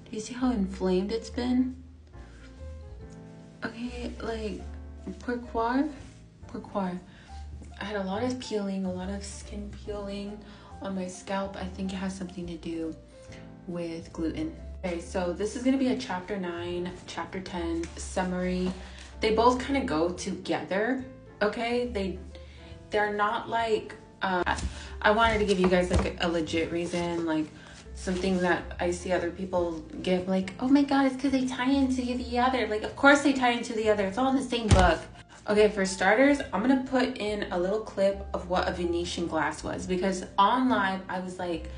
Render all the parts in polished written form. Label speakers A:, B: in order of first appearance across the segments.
A: Do you see how inflamed it's been? Okay, like, pourquoi? I had a lot of peeling, a lot of skin peeling on my scalp. I think it has something to do with gluten. Okay, so this is gonna be a chapter 9, chapter 10 summary. They both kind of go together, okay? They're not like, I wanted to give you guys like a legit reason, like something that I see other people give, like, oh my god, it's because they tie into the other. Like, of course they tie into the other. It's all in the same book. Okay, for starters, I'm gonna put in a little clip of what a Venetian glass was, because on live I was like,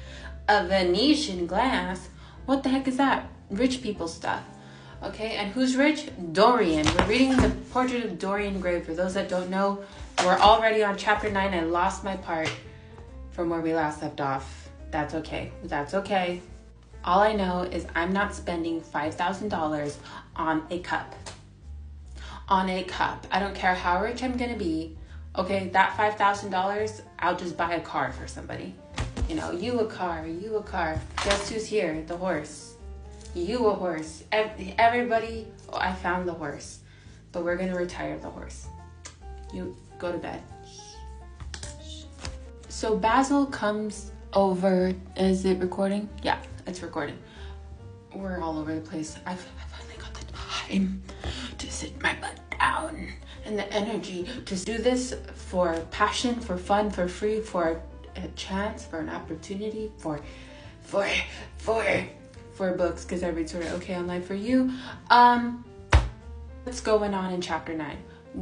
A: a Venetian glass? What the heck is that? Rich people stuff. Okay, and who's rich? Dorian. We're reading the portrait of Dorian Gray. For those that don't know, we're already on chapter 9. I lost my part from where we last left off. That's okay. That's okay. All I know is I'm not spending $5,000 on a cup. On a cup. I don't care how rich I'm gonna be. Okay, that $5,000, I'll just buy a car for somebody. You know, you a car. Guess who's here? The horse. You a horse. Everybody, oh, I found the horse. But we're gonna retire the horse. You go to bed. So Basil comes over. Is it recording? Yeah, it's recording. We're all over the place. I finally got the time to sit my butt down and the energy to do this for passion, for fun, for free, for a chance, for an opportunity, for books, because I read sort of okay online for you. What's going on in chapter 9?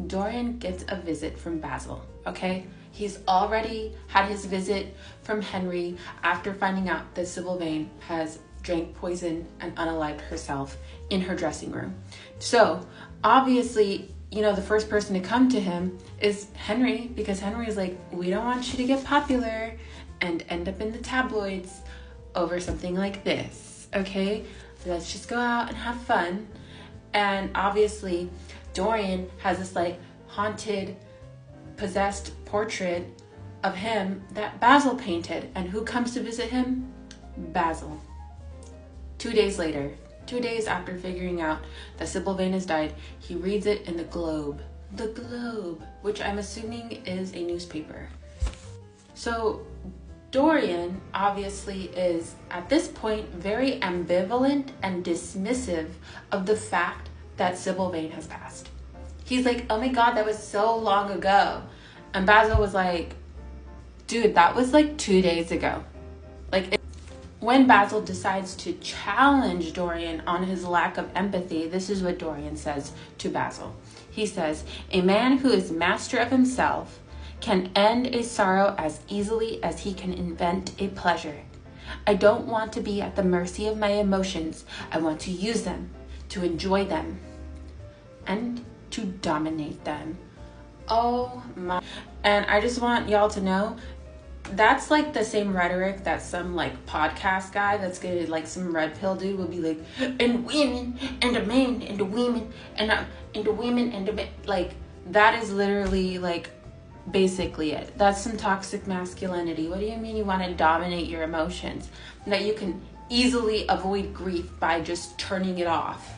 A: Dorian gets a visit from Basil, okay? He's already had his visit from Henry after finding out that Sybil Vane has drank poison and unalived herself in her dressing room. So obviously, you know, the first person to come to him is Henry, because Henry is like, we don't want you to get popular and end up in the tabloids over something like this, okay? Let's just go out and have fun. And obviously, Dorian has this like haunted, possessed portrait of him that Basil painted. And who comes to visit him? Basil. 2 days later, 2 days after figuring out that Sybil Vane has died, he reads it in the Globe. The Globe, which I'm assuming is a newspaper. So Dorian obviously is, at this point, very ambivalent and dismissive of the fact that Sybil Vane has passed. He's like, oh my god, that was so long ago. And Basil was like, dude, that was like 2 days ago. Like, when Basil decides to challenge Dorian on his lack of empathy, this is what Dorian says to Basil. He says, a man who is master of himself can end a sorrow as easily as he can invent a pleasure. I don't want to be at the mercy of my emotions. I want to use them, to enjoy them, and to dominate them. Oh my. And I just want y'all to know, that's like the same rhetoric that some like podcast guy that's gonna like some red pill dude will be like, and women and the men and the women and the women and the men. Like, that is literally like basically it. That's some toxic masculinity. What do you mean you want to dominate your emotions? That you can easily avoid grief by just turning it off.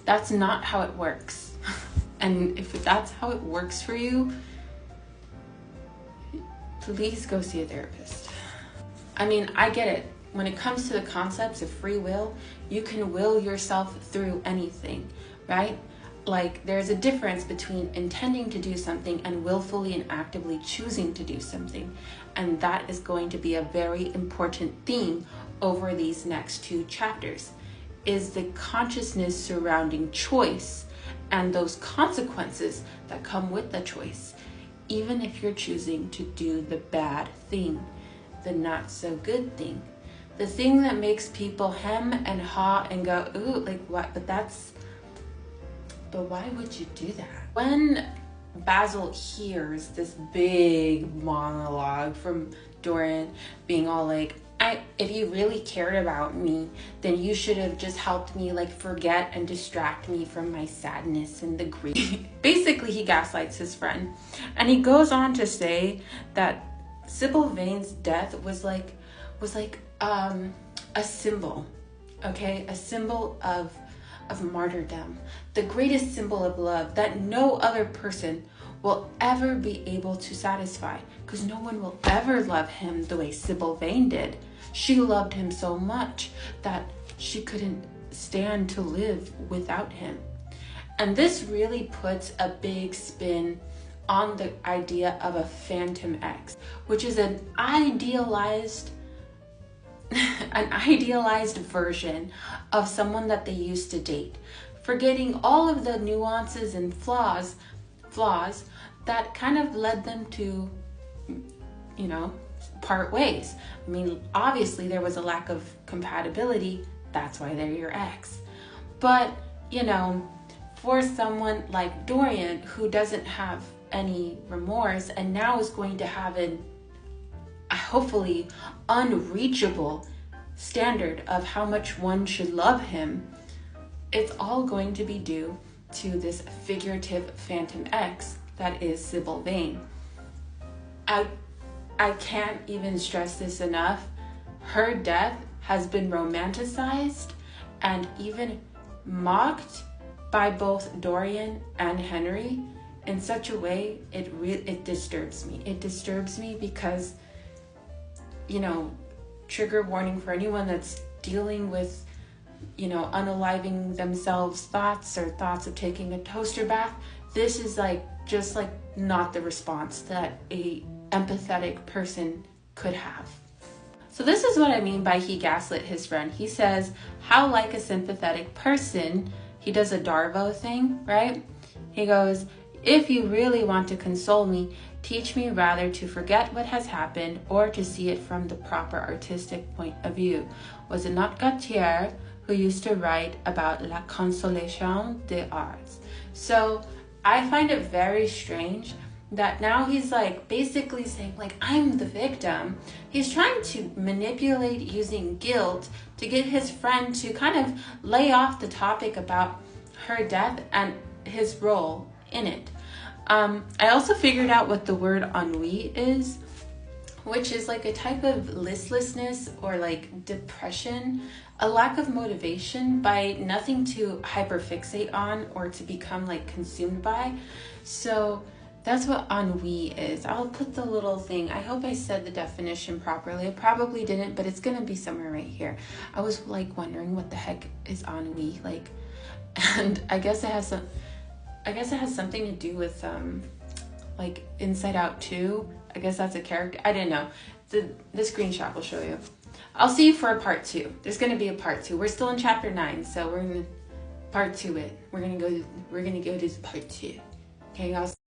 A: That's not how it works. And if that's how it works for you, please go see a therapist. I mean, I get it. When it comes to the concepts of free will, you can will yourself through anything, right? Like, there's a difference between intending to do something and willfully and actively choosing to do something. And that is going to be a very important theme over these next 2 chapters, is the consciousness surrounding choice and those consequences that come with the choice. Even if you're choosing to do the bad thing, the not so good thing, the thing that makes people hem and haw and go, ooh, like what? But why would you do that? When Basil hears this big monologue from Dorian being all like, if you really cared about me, then you should have just helped me like forget and distract me from my sadness and the grief. Basically, he gaslights his friend. And he goes on to say that Sybil Vane's death was like a symbol okay? A symbol of martyrdom, the greatest symbol of love that no other person will ever be able to satisfy, because no one will ever love him the way Sybil Vane did. She loved him so much that she couldn't stand to live without him. And this really puts a big spin on the idea of a phantom ex, which is an idealized version of someone that they used to date, forgetting all of the nuances and flaws that kind of led them to, you know, part ways. I mean, obviously there was a lack of compatibility. That's why they're your ex. But, you know, for someone like Dorian, who doesn't have any remorse and now is going to have an hopefully unreachable standard of how much one should love him, it's all going to be due to this figurative phantom ex that is Sybil Vane. I can't even stress this enough. Her death has been romanticized and even mocked by both Dorian and Henry in such a way it disturbs me. It disturbs me because, you know, trigger warning for anyone that's dealing with, you know, unaliving themselves thoughts or thoughts of taking a toaster bath. This is just not the response that a empathetic person could have. So this is what I mean by he gaslit his friend. He says, how like a sympathetic person, he does a Darvo thing, right? He goes, if you really want to console me, teach me rather to forget what has happened or to see it from the proper artistic point of view. Was it not Gautier who used to write about la consolation des arts? So I find it very strange that now he's basically saying I'm the victim. He's trying to manipulate using guilt to get his friend to kind of lay off the topic about her death and his role in it. I also figured out what the word ennui is, which is a type of listlessness or depression, a lack of motivation by nothing to hyperfixate on or to become consumed by. So that's what ennui is. I'll put the little thing. I hope I said the definition properly. I probably didn't, but it's gonna be somewhere right here. I was wondering what the heck is ennui and I guess it has something to do with Inside Out 2. I guess that's a character. I didn't know. The screenshot will show you. I'll see you for a part 2. There's gonna be a part 2. We're still in chapter 9, so we're gonna part 2 it. We're gonna go to part 2. Okay, y'all.